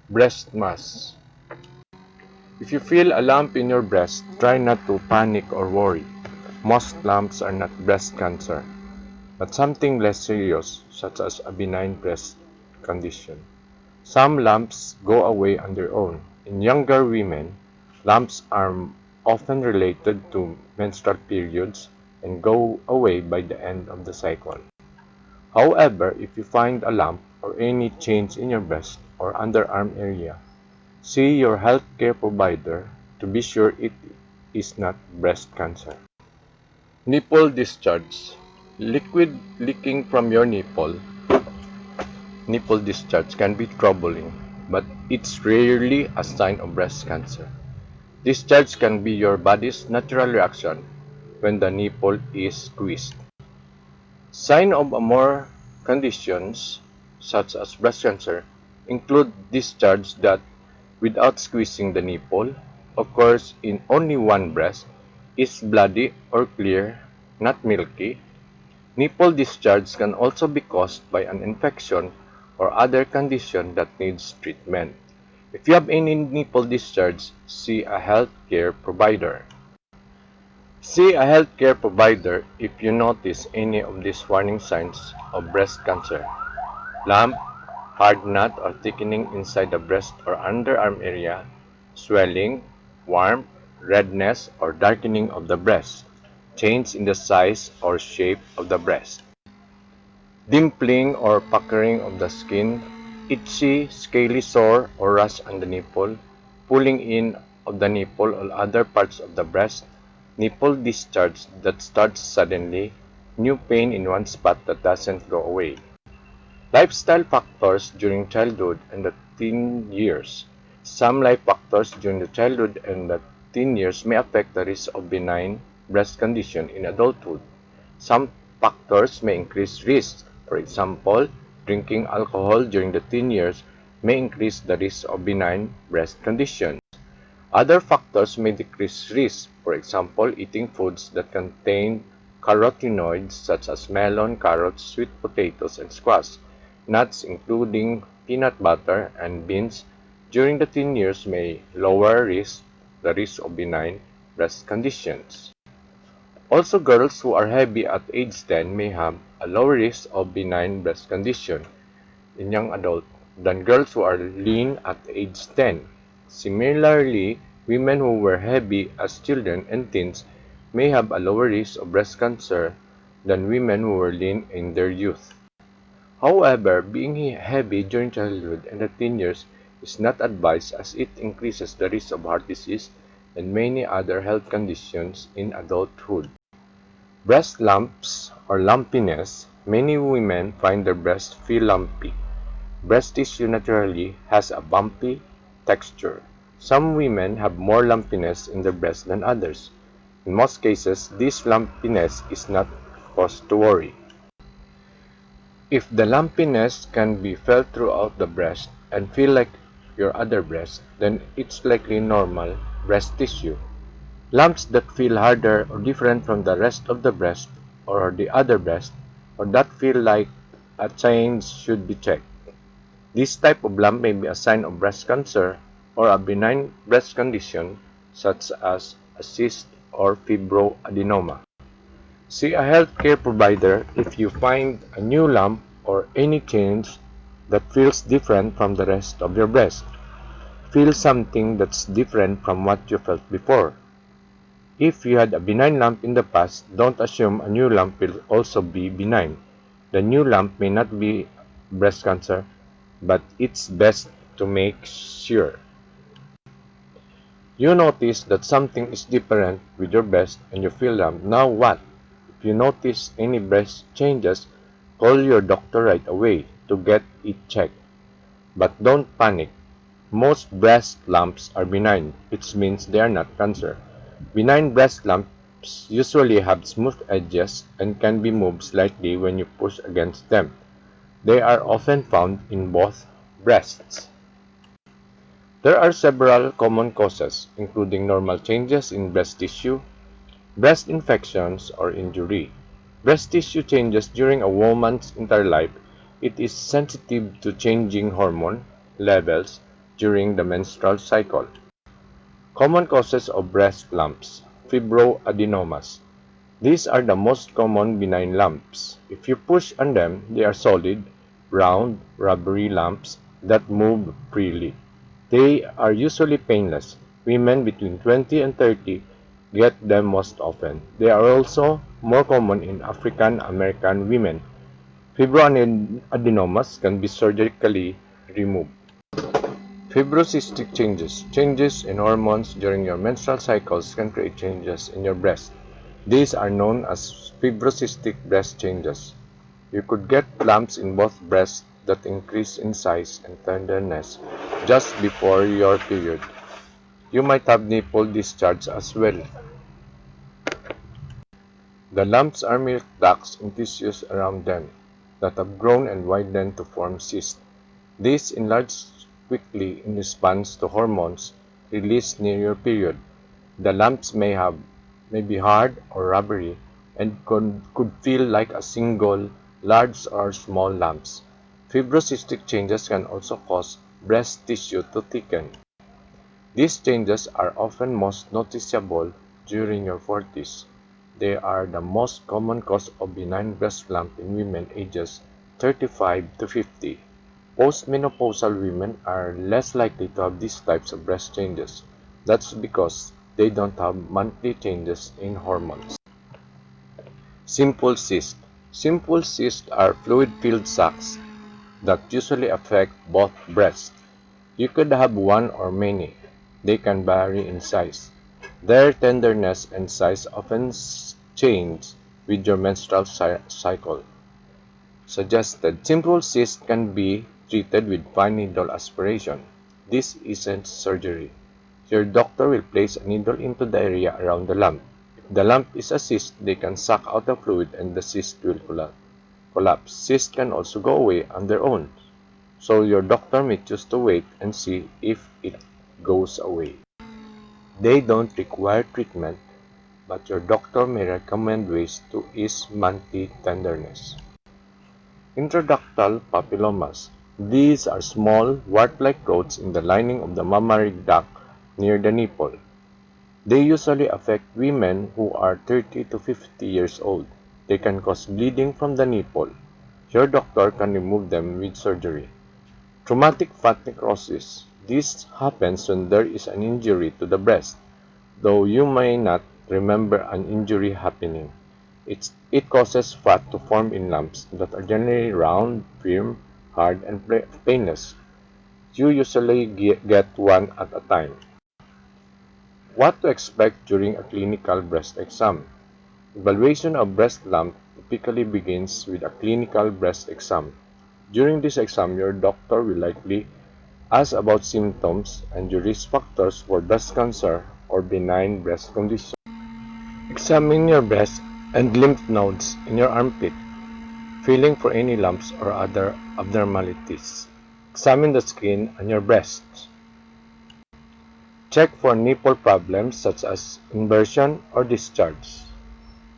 Breast mass. If you feel a lump in your breast, try not to panic or worry. Most lumps are not breast cancer, but something less serious, such as a benign breast condition. Some lumps go away on their own. In younger women, lumps are often related to menstrual periods and go away by the end of the cycle. However, if you find a lump or any change in your breast or underarm area, see your healthcare provider to be sure it is not breast cancer. Nipple discharge. Liquid leaking from your nipple discharge can be troubling, but it's rarely a sign of breast cancer. Discharge can be your body's natural reaction when the nipple is squeezed. Signs of more conditions, such as breast cancer, include discharge that, without squeezing the nipple, occurs in only one breast, is bloody or clear, not milky. Nipple discharge can also be caused by an infection or other condition that needs treatment. If you have any nipple discharge, see a healthcare provider. See a healthcare provider if you notice any of these warning signs of breast cancer: lump, hard knot or thickening inside the breast or underarm area, swelling, warmth, redness or darkening of the breast, change in the size or shape of the breast, dimpling or puckering of the skin, itchy, scaly sore or rash on the nipple, pulling in of the nipple or other parts of the breast, nipple discharge that starts suddenly, new pain in one spot that doesn't go away. Lifestyle factors during childhood and the teen years. Some life factors during the childhood and the teen years may affect the risk of benign breast condition in adulthood. Some factors may increase risk. For example, drinking alcohol during the teen years may increase the risk of benign breast condition. Other factors may decrease risk. For example, eating foods that contain carotenoids such as melon, carrots, sweet potatoes, and squash. Nuts including peanut butter and beans during the teen years may lower the risk of benign breast conditions. Also, girls who are heavy at age 10 may have a lower risk of benign breast condition in young adults than girls who are lean at age 10. Similarly, women who were heavy as children and teens may have a lower risk of breast cancer than women who were lean in their youth. However, being heavy during childhood and the teen years is not advised as it increases the risk of heart disease and many other health conditions in adulthood. Breast lumps or lumpiness. Many women find their breasts feel lumpy. Breast tissue naturally has a bumpy texture. Some women have more lumpiness in their breast than others. In most cases, this lumpiness is not cause to worry. If the lumpiness can be felt throughout the breast and feel like your other breast, then it's likely normal breast tissue. Lumps that feel harder or different from the rest of the breast or the other breast, or that feel like a change should be checked. This type of lump may be a sign of breast cancer or a benign breast condition such as a cyst or fibroadenoma. See a healthcare provider if you find a new lump or any change that feels different from the rest of your breast. Feel something that's different from what you felt before. If you had a benign lump in the past, don't assume a new lump will also be benign. The new lump may not be breast cancer, but it's best to make sure. You notice that something is different with your breast and you feel lump. Now what? If you notice any breast changes, call your doctor right away to get it checked. But don't panic. Most breast lumps are benign, which means they are not cancer. Benign breast lumps usually have smooth edges and can be moved slightly when you push against them. They are often found in both breasts. There are several common causes, including normal changes in breast tissue, breast infections or injury. Breast tissue changes during a woman's entire life. It is sensitive to changing hormone levels, during the menstrual cycle. Common causes of breast lumps: fibroadenomas. These are the most common benign lumps. If you push on them, they are solid, round, rubbery lumps that move freely. They are usually painless. Women between 20 and 30 get them most often. They are also more common in African American women. Fibroadenomas can be surgically removed. Fibrocystic changes. Changes in hormones during your menstrual cycles can create changes in your breast. These are known as fibrocystic breast changes. You could get lumps in both breasts that increase in size and tenderness just before your period. You might have nipple discharge as well. The lumps are milk ducts in tissues around them that have grown and widened to form cysts. These enlarge quickly in response to hormones released near your period. The lumps may be hard or rubbery and could feel like a single, large or small lumps. Fibrocystic changes can also cause breast tissue to thicken. These changes are often most noticeable during your 40s. They are the most common cause of benign breast lump in women ages 35 to 50. Postmenopausal women are less likely to have these types of breast changes. That's because they don't have monthly changes in hormones. Simple cysts. Simple cysts are fluid-filled sacs that usually affect both breasts. You could have one or many. They can vary in size. Their tenderness and size often change with your menstrual cycle. Suggested: simple cysts can be treated with fine needle aspiration. This isn't surgery. Your doctor will place a needle into the area around the lump. If the lump is a cyst, they can suck out the fluid and the cyst will collapse. Cysts can also go away on their own, so your doctor may choose to wait and see if it goes away. They don't require treatment, but your doctor may recommend ways to ease monthly tenderness. Intraductal papillomas. These are small, wart-like growths in the lining of the mammary duct near the nipple. They usually affect women who are 30 to 50 years old. They can cause bleeding from the nipple. Your doctor can remove them with surgery. Traumatic fat necrosis. This happens when there is an injury to the breast, though you may not remember an injury happening. It causes fat to form in lumps that are generally round, firm, hard, and painless. You usually get one at a time. What to expect during a clinical breast exam? Evaluation of breast lump typically begins with a clinical breast exam. During this exam, your doctor will likely ask about symptoms and your risk factors for breast cancer or benign breast condition. Examine your breast and lymph nodes in your armpit, feeling for any lumps or other abnormalities. Examine the skin on your breasts. Check for nipple problems such as inversion or discharge.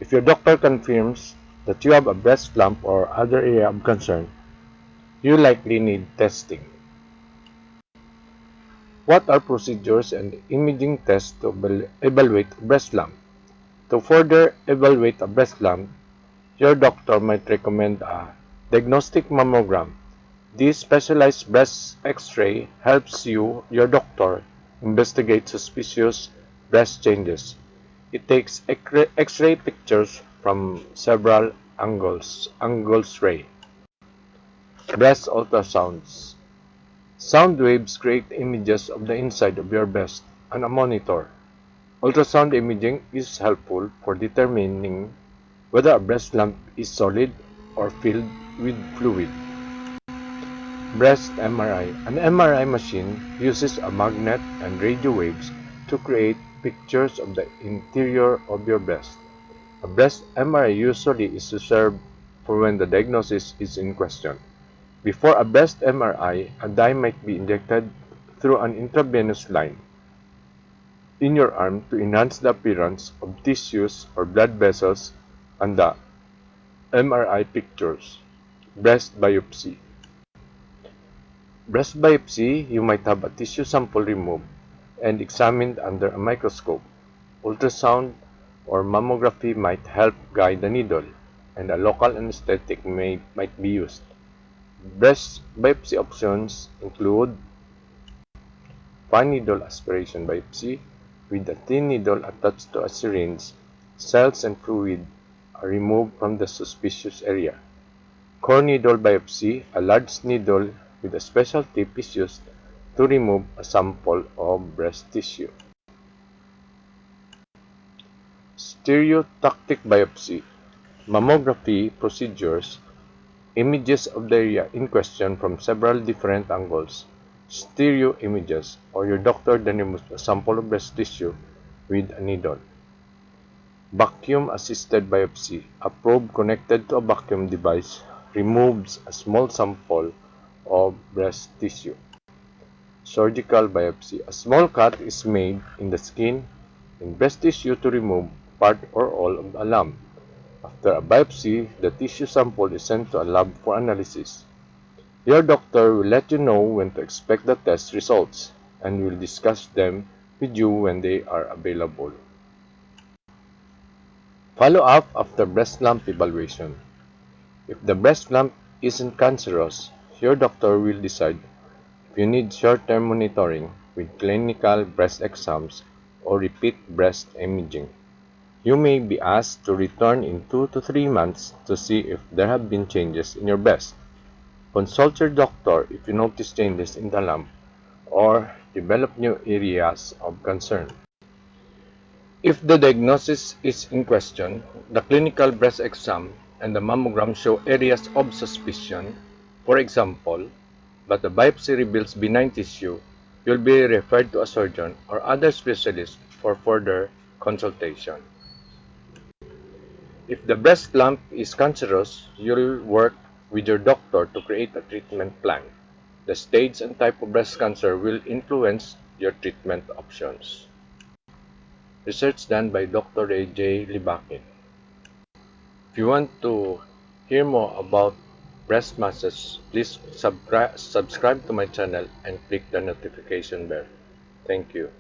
If your doctor confirms that you have a breast lump or other area of concern, you likely need testing. What are procedures and imaging tests to evaluate a breast lump? To further evaluate a breast lump, your doctor might recommend a diagnostic mammogram. This specialized breast X-ray helps your doctor investigate suspicious breast changes. It takes X-ray pictures from several angles. Ray. Breast ultrasounds. Sound waves create images of the inside of your breast on a monitor. Ultrasound imaging is helpful for determining whether a breast lump is solid or filled with fluid. Breast MRI. An MRI machine uses a magnet and radio waves to create pictures of the interior of your breast. A breast MRI usually is reserved for when the diagnosis is in question. Before a breast MRI, a dye might be injected through an intravenous line in your arm to enhance the appearance of tissues or blood vessels on the MRI pictures. Breast biopsy. Breast biopsy, you might have a tissue sample removed and examined under a microscope. Ultrasound or mammography might help guide the needle, and a local anesthetic might be used. Breast biopsy options include fine needle aspiration biopsy with a thin needle attached to a syringe. Cells and fluid are removed from the suspicious area. Core needle biopsy, a large needle with a special tip is used to remove a sample of breast tissue. Stereotactic biopsy, mammography procedures, images of the area in question from several different angles. Stereo images, or your doctor then removes a sample of breast tissue with a needle. Vacuum assisted biopsy, a probe connected to a vacuum device removes a small sample of breast tissue. Surgical biopsy, a small cut is made in the skin in breast tissue to remove part or all of a lump. After a biopsy, the tissue sample is sent to a lab for analysis. Your doctor will let you know when to expect the test results and will discuss them with you when they are available. Follow up after breast lump evaluation. If the breast lump isn't cancerous, your doctor will decide if you need short-term monitoring with clinical breast exams or repeat breast imaging. You may be asked to return in 2 to 3 months to see if there have been changes in your breast. Consult your doctor if you notice changes in the lump or develop new areas of concern. If the diagnosis is in question, the clinical breast exam and the mammogram show areas of suspicion, for example, but the biopsy reveals benign tissue, you'll be referred to a surgeon or other specialist for further consultation. If the breast lump is cancerous, you'll work with your doctor to create a treatment plan. The stage and type of breast cancer will influence your treatment options. Research done by Dr. A.J. Libakin. If you want to hear more about breast masses, please subscribe to my channel and click the notification bell. Thank you.